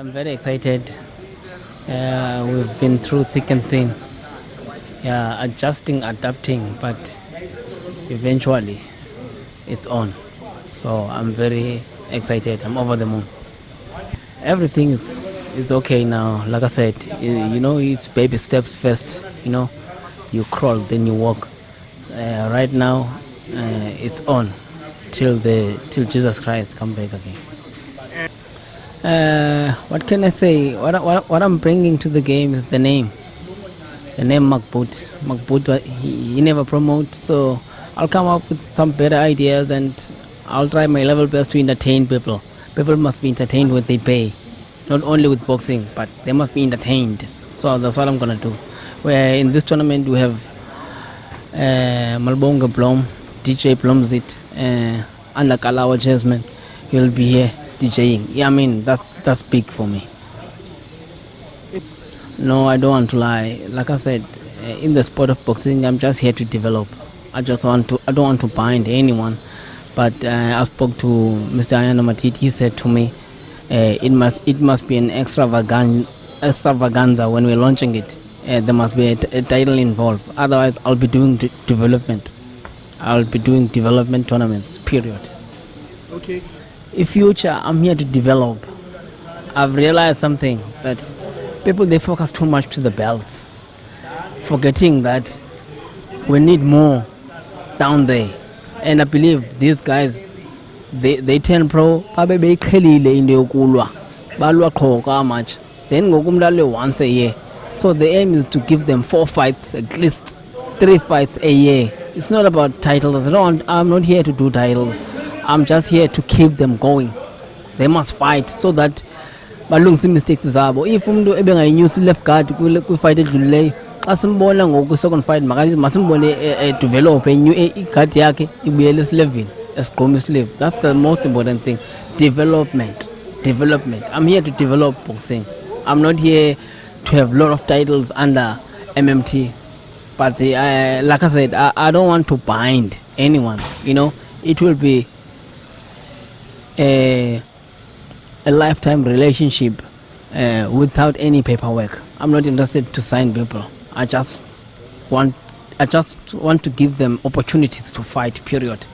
I'm very excited. We've been through thick and thin. Yeah, adjusting, adapting, but eventually it's on. So I'm very excited. I'm over the moon. Everything is okay now. Like I said, it's baby steps first. You crawl, then you walk. Right now, it's on till Jesus Christ come back again. What can I say? What I'm bringing to the game is the name. The name Macboot. Macboot, he never promotes, so I'll come up with some better ideas and I'll try my level best to entertain people. People must be entertained when they pay. Not only with boxing, but they must be entertained. So that's what I'm going to do. Where in this tournament we have Malbonga Blom, DJ Blomzit, Andakalawa Jasmine. He'll be here DJing. Yeah, I mean, that's big for me. No, I don't want to lie. Like I said, in the sport of boxing, I'm just here to develop. I don't want to bind anyone. But I spoke to Mr. Ayana Matit. He said to me, it must be an extravaganza when we're launching it. There must be a title involved. Otherwise, I'll be doing development. I'll be doing development tournaments, period. Okay. In future, I'm here to develop. I've realized something, that people, they focus too much to the belts, forgetting that we need more down there. And I believe these guys, they turn pro, much. Then go once a year. So the aim is to give them 4 fights, at least 3 fights a year. It's not about titles. I'm not here to do titles. I'm just here to keep them going. They must fight so that balungise mistakes zabo. If umuntu ebengayinyusi left guard ku fight edlulileyo, xa simbona ngoku second fight masimbone develop i-guard yakhe ibuyele esilevini esigquma isileve. That's the most important thing. Development. I'm here to develop boxing. I'm not here to have a lot of titles under MMT. But like I said, I don't want to bind anyone. It will be a lifetime relationship without any paperwork. I'm not interested to sign people. I just want to give them opportunities to fight, period.